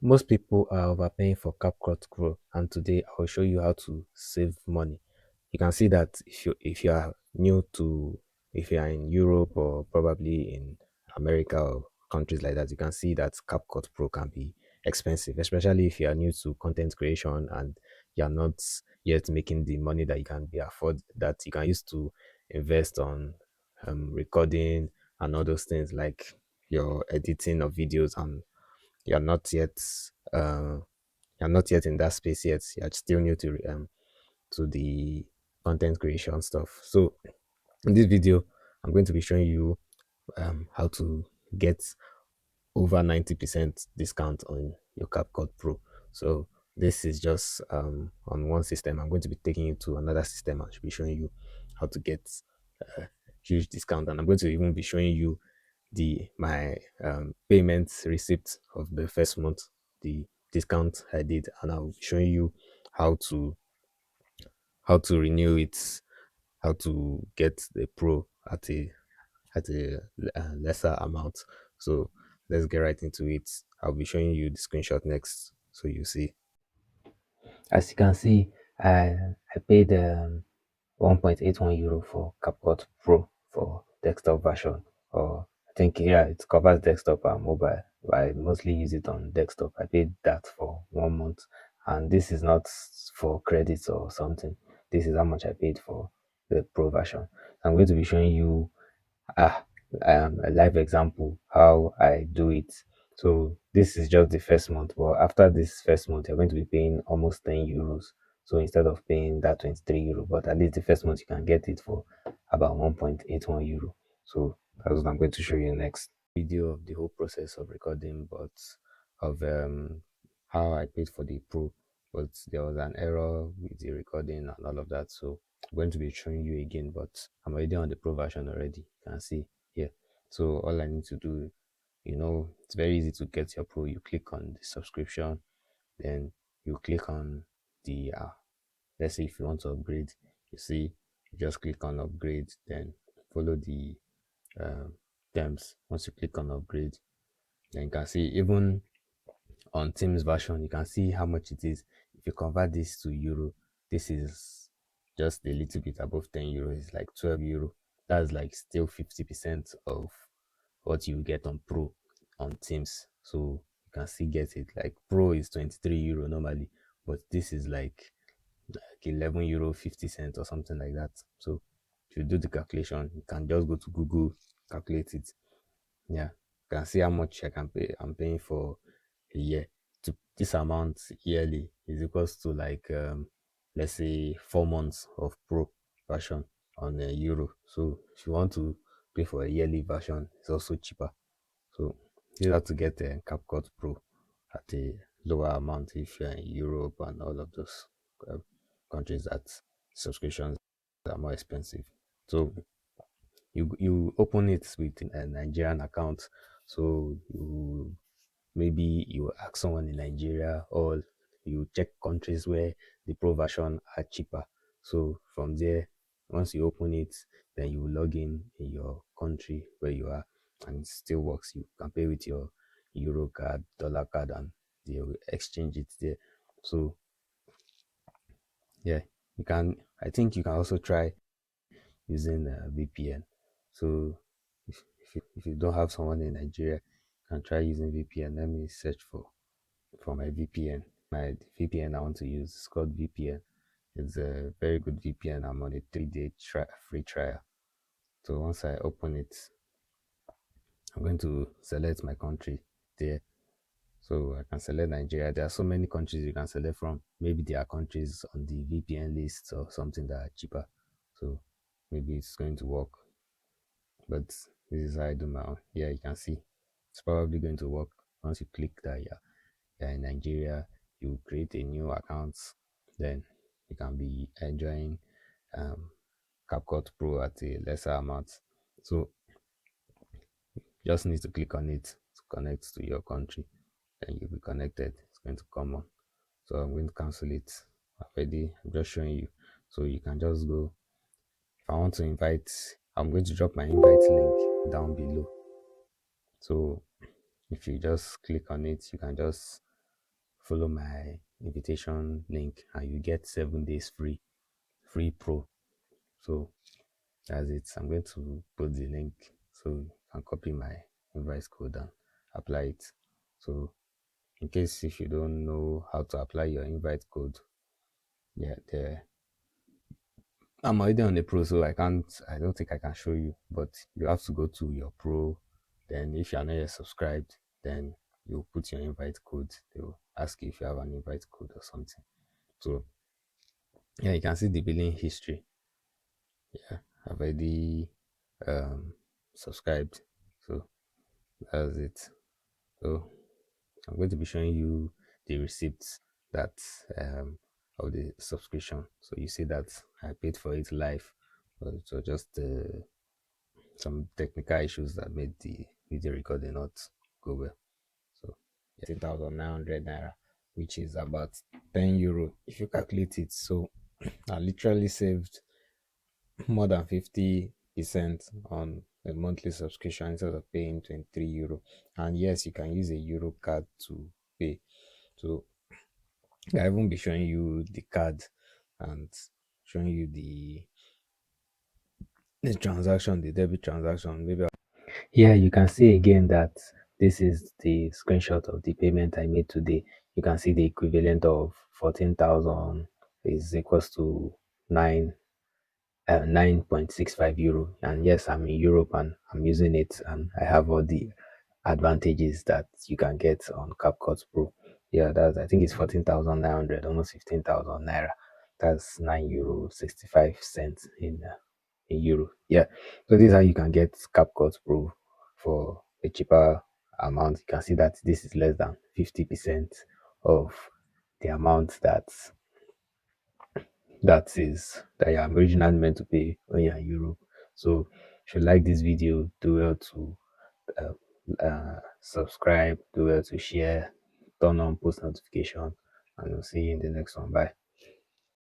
Most people are overpaying for CapCut Pro, and today I'll show you how to save money. You can see that if you are new to if you are in Europe or probably in America or countries like that, you can see that CapCut Pro can be expensive, especially if you are new to content creation and you are not yet making the money that you can be afford that you can use to invest on recording and all those things like your editing of videos, and you're not yet uh, you're not yet in that space yet. You're still new to the content creation stuff. So in this video, I'm going to be showing you how to get over 90% discount on your CapCut Pro. So this is just on one system. I'm going to be taking you to another system and should be showing you how to get a huge discount. And I'm going to even be showing you the my payment receipt of the first month, the discount I did, and I'll be showing you how to renew it, how to get the pro at a lesser amount. So let's get right into it. I'll be showing you the screenshot next, so you see. As you can see, I paid €1.81 for CapCut Pro for desktop version. Or I think yeah, it covers desktop and mobile. But I mostly use it on desktop. I paid that for 1 month, and this is not for credits or something. This is how much I paid for the Pro version. I'm going to be showing you ah, a live example how I do it. So this is just the first month, but after this first month, you're going to be paying almost €10. So instead of paying that €23, but at least the first month you can get it for about €1.81. So that's what I'm going to show you next. Video of the whole process of recording, but of how I paid for the pro, but there was an error with the recording and all of that. So I'm going to be showing you again, but I'm already on the pro version already. You can see here. So all I need to do, it's very easy to get your pro. You click on the subscription, then you click on the let's say if you want to upgrade, you see, you just click on upgrade, then follow the um, terms. Once you click on upgrade, then you can see even on Teams version, you can see how much it is. If you convert this to euro, this is just a little bit above €10. It's like €12. That's like still 50% of what you get on Pro on Teams. So you can still get it. Like Pro is €23 normally, but this is like €11 50 cents or something like that. So if you do the calculation, you can just go to Google, calculate it. Yeah, you can see how much I can pay. I'm paying for a year. To this amount yearly is equals to like let's say 4 months of pro version on a euro. So if you want to pay for a yearly version, it's also cheaper. So you have to get a CapCut Pro at a lower amount if you're in Europe and all of those uh, countries that subscriptions are more expensive. So you open it with a Nigerian account. So maybe you ask someone in Nigeria, or you check countries where the pro version are cheaper. So from there, once you open it, then you log in your country where you are, and it still works. You can pay with your euro card, dollar card, and they will exchange it there. So yeah, you can. I think you can also try using a VPN. So if you don't have someone in Nigeria, you can try using VPN. Let me search for my VPN. My VPN I want to use is called VPN. It's a very good VPN. I'm on a 3-day free trial. So once I open it, I'm going to select my country there. So I can select Nigeria. There are so many countries you can select from. Maybe there are countries on the VPN list or something that are cheaper. So maybe it's going to work. But this is how I do my own. Yeah, you can see it's probably going to work. Once you click that, yeah, you're in Nigeria, you create a new account, then you can be enjoying um, CapCut Pro at a lesser amount. So you just need to click on it to connect to your country, then you'll be connected. It's going to come on. So I'm going to cancel it already. I'm just showing you. So you can just go. If I want to invite, I'm going to drop my invite link down below. So if you just click on it, you can just follow my invitation link and you get 7 days free pro. So that's it. I'm going to put the link so you can copy my invite code and apply it. So in case if you don't know how to apply your invite code, yeah, there I'm already on the pro, so I don't think I can show you, but you have to go to your pro. Then if you're not yet subscribed, then you put your invite code. They'll ask you if you have an invite code or something. So yeah, you can see the billing history. Yeah, I've already um subscribed. So that's it. So I'm going to be showing you the receipts that of the subscription. So you see that I paid for it live. So just some technical issues that made the video recording not go well. So 13,900 naira, which is about €10 if you calculate it. So I literally saved more than 50% on a monthly subscription instead of paying €23. And yes, you can use a Euro card to pay. So I won't be showing you the card and showing you the transaction, the debit transaction. Maybe Yeah, you can see again that this is the screenshot of the payment I made today. You can see the equivalent of 14,000 is equals to 9.65 euro. And yes, I'm in Europe and I'm using it, and I have all the advantages that you can get on CapCut Pro. Yeah, that's I think it's 14,900, almost 15,000 naira. That's €9 65 cents in euro. Yeah, so this is how you can get CapCut Pro for a cheaper amount. You can see that this is less than 50% of the amount that you're originally meant to pay when you're in Europe. So if you like this video, do well to subscribe, do well to share, turn on post notification, and we'll see you in the next one. Bye.